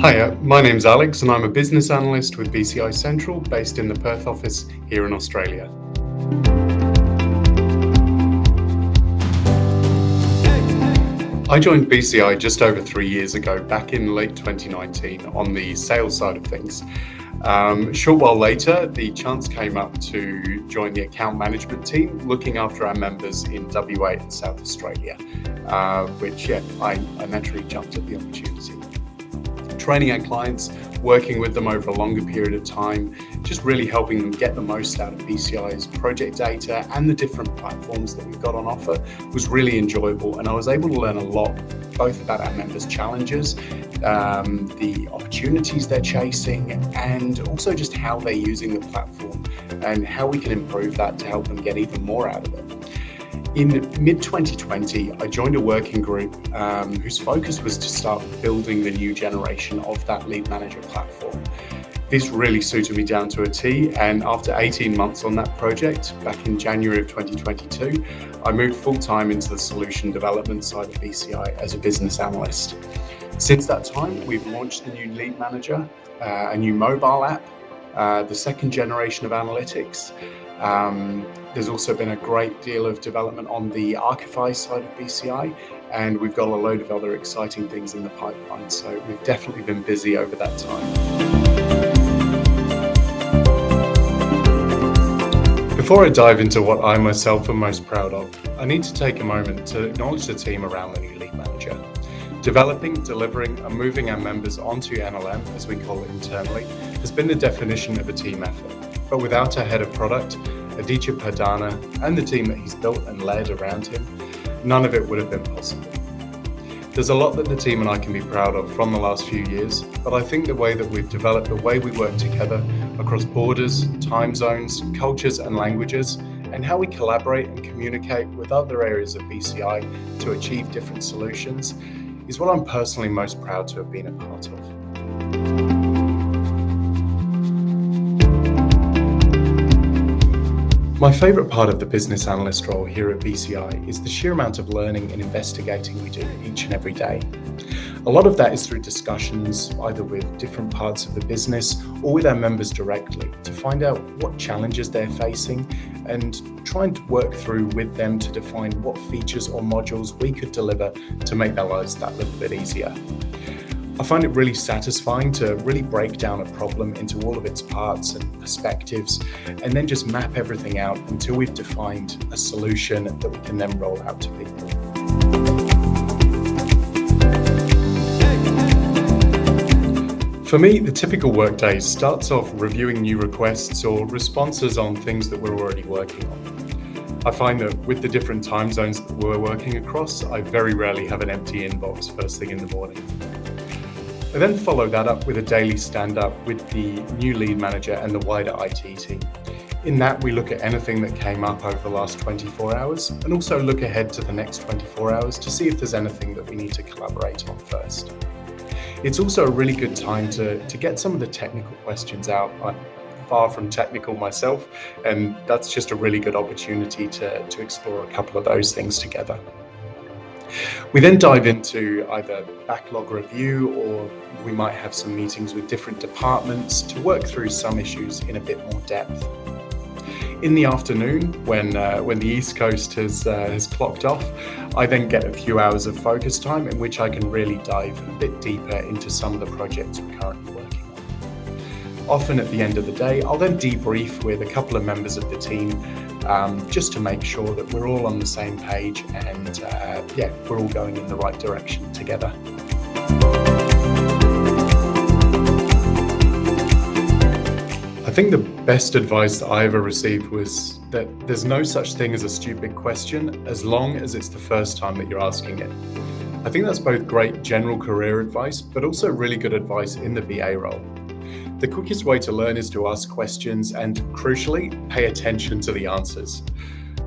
Hiya, my name's Alex and I'm a business analyst with BCI Central based in the Perth office here in Australia. I joined BCI just over 3 years ago, back in late 2019, on the sales side of things. A short while later, the chance came up to join the account management team, looking after our members in WA and South Australia, which I naturally jumped at the opportunity. Training our clients, working with them over a longer period of time, just really helping them get the most out of BCI's project data and the different platforms that we've got on offer was really enjoyable. And I was able to learn a lot, both about our members' challenges, the opportunities they're chasing, and also just how they're using the platform and how we can improve that to help them get even more out of it. In mid-2020, I joined a working group whose focus was to start building the new generation of that lead manager platform. This really suited me down to a T, and after 18 months on that project, back in January of 2022, I moved full-time into the solution development side of BCI as a business analyst. Since that time, we've launched the new lead manager, a new mobile app, the second generation of analytics. There's also been a great deal of development on the Archify side of BCI, and we've got a load of other exciting things in the pipeline. So we've definitely been busy over that time. Before I dive into what I myself am most proud of, I need to take a moment to acknowledge the team around the new lead manager. Developing, delivering, and moving our members onto NLM, as we call it internally, has been the definition of a team effort. But without our head of product, Aditya Pardana, and the team that he's built and led around him, none of it would have been possible. There's a lot that the team and I can be proud of from the last few years, but I think the way that we've developed the way we work together across borders, time zones, cultures and languages, and how we collaborate and communicate with other areas of BCI to achieve different solutions is what I'm personally most proud to have been a part of. My favourite part of the business analyst role here at BCI is the sheer amount of learning and investigating we do each and every day. A lot of that is through discussions, either with different parts of the business or with our members directly, to find out what challenges they're facing and try and work through with them to define what features or modules we could deliver to make their lives that little bit easier. I find it really satisfying to really break down a problem into all of its parts and perspectives, and then just map everything out until we've defined a solution that we can then roll out to people. For me, the typical workday starts off reviewing new requests or responses on things that we're already working on. I find that with the different time zones that we're working across, I very rarely have an empty inbox first thing in the morning. I then follow that up with a daily stand-up with the new lead manager and the wider IT team. In that, we look at anything that came up over the last 24 hours and also look ahead to the next 24 hours to see if there's anything that we need to collaborate on first. It's also a really good time to get some of the technical questions out. I'm far from technical myself, and that's just a really good opportunity to explore a couple of those things together. We then dive into either backlog review, or we might have some meetings with different departments to work through some issues in a bit more depth. In the afternoon, when the East Coast has clocked off, I then get a few hours of focus time in which I can really dive a bit deeper into some of the projects we're currently working on. Often at the end of the day, I'll then debrief with a couple of members of the team just to make sure that we're all on the same page and we're all going in the right direction together. I think the best advice that I ever received was that there's no such thing as a stupid question as long as it's the first time that you're asking it. I think that's both great general career advice, but also really good advice in the BA role. The quickest way to learn is to ask questions and, crucially, pay attention to the answers.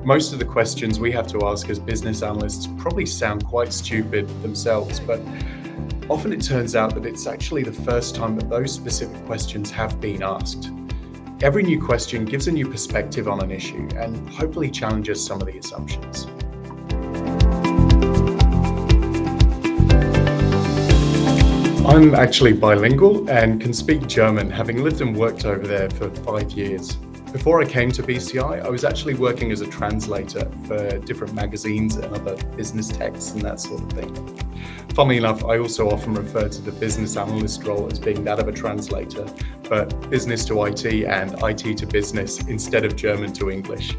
Most of the questions we have to ask as business analysts probably sound quite stupid themselves, but often it turns out that it's actually the first time that those specific questions have been asked. Every new question gives a new perspective on an issue and hopefully challenges some of the assumptions. I'm I'm actually bilingual and can speak German, having lived and worked over there for 5 years. Before I came to BCI, I was actually working as a translator for different magazines and other business texts and that sort of thing. Funnily enough, I also often refer to the business analyst role as being that of a translator, but business to IT and IT to business instead of German to English.